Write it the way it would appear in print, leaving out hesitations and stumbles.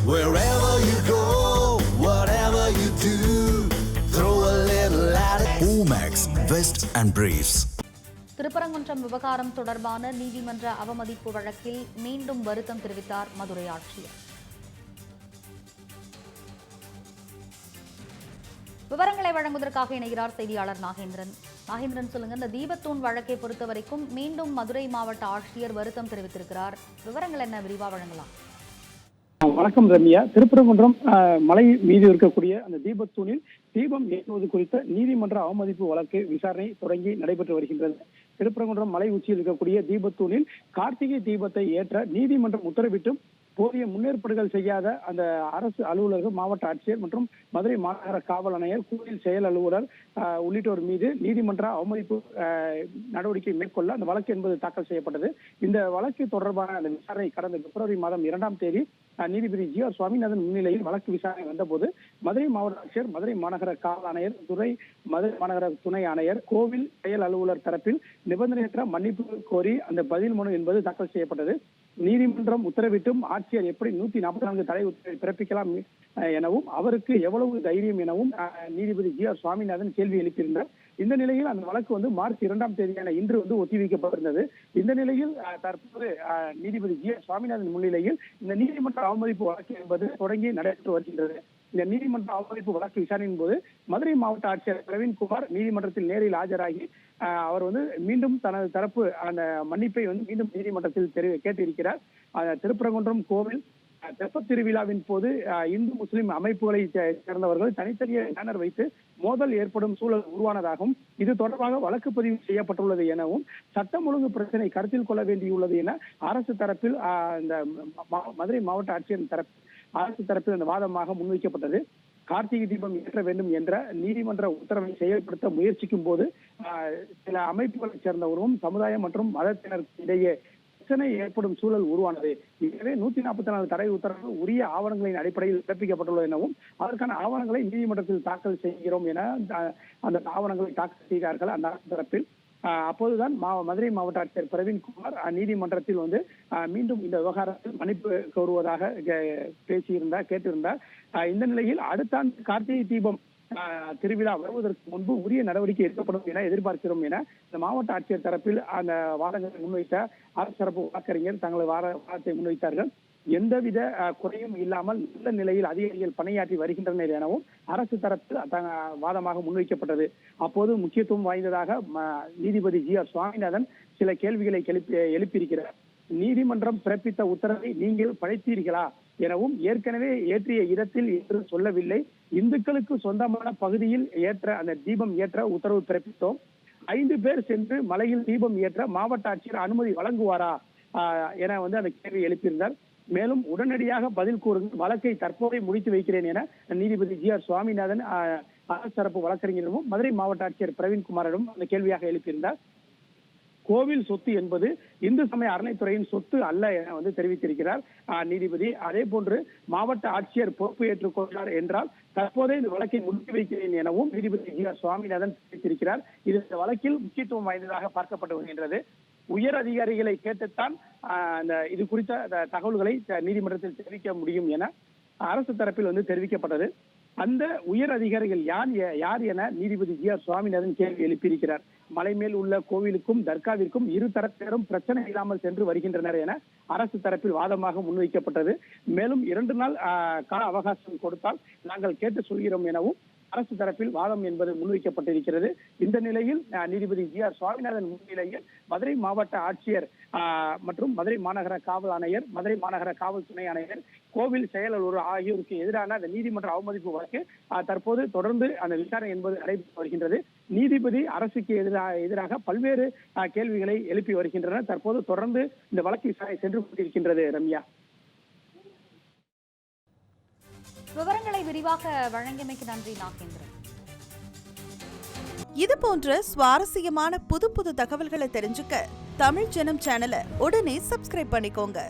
Wherever you go, whatever you do, throw a little at it. Omax, Vest and Briefs. Thiruparankundram விவகாரம் தொடர்பான நீதிமன்ற அவமதிப்பு வழக்கில் மீண்டும் வருத்தம் தெரிவித்தார் மதுரை ஆட்சியர். விவரங்களை வழங்குவதற்காக இணைகிறார் செய்தியாளர் நாகேந்திரன். சொல்லுங்க, இந்த தீபத்தூண் வழக்கை பொறுத்த வரைக்கும் மீண்டும் மதுரை மாவட்ட ஆட்சியர் வருத்தம் தெரிவித்திருக்கிறார். விவரங்கள் என்ன, விரிவா வழங்கலாம்? வணக்கம் ரம்யா. திருப்பரங்குன்றம் மலை மீது இருக்கக்கூடிய அந்த தீபத்தூணில் தீபம் ஏற்றுவது குறித்த நீதிமன்ற அவமதிப்பு வழக்கு விசாரணை தொடங்கி நடைபெற்று வருகின்றது. திருப்பரங்குன்றம் மலை உச்சியில் இருக்கக்கூடிய தீபத்தூணில் கார்த்திகை தீபத்தை ஏற்ற நீதிமன்றம் உத்தரவிட்டும் போதிய முன்னேற்பாடுகள் செய்யாத அந்த அரசு அலுவலர்கள், மாவட்ட ஆட்சியர் மற்றும் மதுரை மாநகர காவல் ஆணையர், கோவில் செயல் அலுவலர் உள்ளிட்டோர் மீது நீதிமன்ற அவமதிப்பு நடவடிக்கை மேற்கொள்ள அந்த வழக்கு என்பது தாக்கல் செய்யப்பட்டது. இந்த வழக்கு தொடர்பான அந்த விசாரணை கடந்த பிப்ரவரி மாதம் 2ஆம் தேதி நீதிபதி ஜி ஆர் சுவாமிநாதன் முன்னிலையில் வழக்கு விசாரணை வந்தபோது மதுரை மாவட்ட ஆட்சியர், மதுரை மாநகர காவல் ஆணையர், மதுரை மாநகர துணை ஆணையர், கோவில் செயல் அலுவலர் தரப்பில் நிபந்தனையற்ற மன்னிப்பு கோரி அந்த பதில் மனு என்பது தாக்கல் செய்யப்பட்டது. நீதிமன்றம் உத்தரவிட்டும் ஆட்சியர் எப்படி 144 தடை உத்தரவை பிறப்பிக்கலாம் எனவும் அவருக்கு எவ்வளவு தைரியம் எனவும் நீதிபதி ஜி ஆர் சுவாமிநாதன் கேள்வி எழுப்பியிருந்தார். இந்த நிலையில் அந்த வழக்கு மார்ச் 2ஆம் தேதியான இன்று ஒத்திவைக்கப்பட்டிருந்தது. இந்த நிலையில் தற்போது நீதிபதி ஜி ஆர் சுவாமிநாதன் முன்னிலையில் இந்த நீதிமன்ற அவமதிப்பு வழக்கு என்பது தொடங்கி நடைபெற்று வருகின்றது. இந்த நீதிமன்ற அவமதிப்பு வழக்கு விசாரணையின் போது மதுரை மாவட்ட ஆட்சியர் பிரவீன்குமார் நீதிமன்றத்தில் நேரில் ஆஜராகி அவர் மீண்டும் தனது தரப்பு அந்த மன்னிப்பை மீண்டும் நீதிமன்றத்தில் கேட்டிருக்கிறார். திருப்பரங்குன்றம் கோவில் தெப்பத் திருவிழாவின் போது இந்து முஸ்லிம் அமைப்புகளை சேர்ந்தவர்கள் தனித்தனியே பேனர் வைத்து மோதல் ஏற்படும் சூழல் உருவானதாகவும் இது தொடர்பாக வழக்கு பதிவு செய்யப்பட்டுள்ளது எனவும் சட்டம் ஒழுங்கு பிரச்சனை கருத்தில் கொள்ள வேண்டியுள்ளது என அரசு தரப்பில் இந்த மதுரை மாவட்ட ஆட்சியர் அரசு தரப்பில் அந்த வாதமாக முன்வைக்கப்பட்டது. கார்த்திகை தீபம் ஏற்ற வேண்டும் என்ற நீதிமன்ற உத்தரவை செயல்படுத்த முயற்சிக்கும் போது சில அமைப்புகளை சேர்ந்தவரும் சமுதாயம் மற்றும் மதத்தினருக்கு இடையே பிரச்சனை ஏற்படும் சூழல் உருவானது. எனவே 144 தடை உத்தரவு உரிய ஆவணங்களின் அடிப்படையில் பிறப்பிக்கப்பட்டுள்ளது எனவும் அதற்கான ஆவணங்களை நீதிமன்றத்தில் தாக்கல் செய்கிறோம் என அந்த ஆவணங்களை தாக்கல் செய்தார்கள் அந்த அரசு தரப்பில். அப்போதுதான் மதுரை மாவட்ட ஆட்சியர் பிரவீன்குமார் நீதிமன்றத்தில் மீண்டும் இந்த விவகாரத்தில் மன்னிப்பு கோருவதாக கேட்டிருந்தார். இந்த நிலையில் அடுத்த ஆண்டு கார்த்திகை தீபம் திருவிழா வருவதற்கு முன்பு உரிய நடவடிக்கை எடுக்கப்படும் என எதிர்பார்க்கிறோம் என இந்த மாவட்ட ஆட்சியர் தரப்பில் அந்த வாதங்களை முன்வைத்த அரசு தரப்பு வழக்கறிஞர் தங்களது வாதத்தை முன்வைத்தார்கள். எந்தவித குறையும் இல்லாமல் நல்ல நிலையில் அதிகாரிகள் பணியாற்றி வருகின்றனர் எனவும் அரசு தரப்பில் வாதமாக முன்வைக்கப்பட்டது. அப்போது முக்கியத்துவம் வாய்ந்ததாக நீதிபதி ஜி ஆர் சுவாமிநாதன் சில கேள்விகளை எழுப்பியிருக்கிறார். நீதிமன்றம் பிறப்பித்த உத்தரவை நீங்கள் படைத்தீர்களா எனவும் ஏற்கனவே ஏற்றிய இடத்தில் என்று சொல்லவில்லை, இந்துக்களுக்கு சொந்தமான பகுதியில் ஏற்ற அந்த தீபம் ஏற்ற உத்தரவு பிறப்பித்தோம். 5 பேர் சென்று மலையில் தீபம் ஏற்ற மாவட்ட ஆட்சியர் அனுமதி வழங்குவாரா என அந்த கேள்வி எழுப்பியிருந்தார். மேலும் உடனடியாக பதில் கூறுங்கள், வழக்கை தற்போதை முடித்து வைக்கிறேன் என நீதிபதி ஜி ஆர் சுவாமிநாதன் அரசு தரப்பு வழக்கறிஞரிடமும் மதுரை மாவட்ட ஆட்சியர் பிரவீன்குமாரிடம் அந்த கேள்வியாக எழுப்பியிருந்தார். கோவில் சொத்து என்பது இந்து சமய அறநிலைத்துறையின் சொத்து அல்ல என தெரிவித்திருக்கிறார் நீதிபதி. அதே போன்று மாவட்ட ஆட்சியர் பொறுப்பு ஏற்றுக்கொண்டார் என்றால் தற்போதே இந்த வழக்கை முடித்து வைக்கிறேன் எனவும் நீதிபதி ஜி ஆர் சுவாமிநாதன் தெரிவித்திருக்கிறார். இது இந்த வழக்கில் முக்கியத்துவம் வாய்ந்ததாக பார்க்கப்பட்டு வருகின்றது. உயர் அதிகாரிகளை கேட்டுத்தான் இது குறித்த தகவல்களை நீதிமன்றத்தில் தெரிவிக்க முடியும் என அரசு தரப்பில் தெரிவிக்கப்பட்டது. அந்த உயர் அதிகாரிகள் யார் என நீதிபதி ஜி ஆர் சுவாமிநாதன் கேள்வி எழுப்பியிருக்கிறார். மலை மேல் உள்ள கோவிலுக்கும் தர்காவிற்கும் இரு தரப்பினரும் பிரச்சனை இல்லாமல் சென்று வருகின்றனர் என அரசு தரப்பில் வாதமாக முன்வைக்கப்பட்டது. மேலும் 2 நாள் கால அவகாசம் கொடுத்தால் நாங்கள் கேட்டு சொல்கிறோம் எனவும் அரசு தரப்பில் வாதம் என்பது முன்வைக்கப்பட்டிருக்கிறது. இந்த நிலையில் நீதிபதி ஜி ஆர் சுவாமிநாதன் முன்னிலையில் மதுரை மாவட்ட ஆட்சியர் மற்றும் மதுரை மாநகர காவல் ஆணையர், மதுரை மாநகர காவல் துணை ஆணையர், கோவில் செயல் அலுவலர் ஆகியோருக்கு எதிரான அந்த நீதிமன்ற அவமதிப்பு வழக்கு தற்போது தொடர்ந்து அந்த விசாரணை என்பது நடைபெற்று வருகின்றது. நீதிபதி அரசுக்கு எதிராக பல்வேறு கேள்விகளை எழுப்பி வருகின்றனர். தற்போது தொடர்ந்து இந்த வழக்கு விசாரணை சென்று கொண்டிருக்கின்றது. ரம்யா, விவரங்களை விரிவாக வழங்கியமைக்கு நன்றி நாகேந்திரன். இது போன்ற சுவாரஸ்யமான புது தகவல்களை தெரிஞ்சுக்க தமிழ் ஜனம் சேனலை உடனே சப்ஸ்கிரைப் பண்ணிக்கோங்க.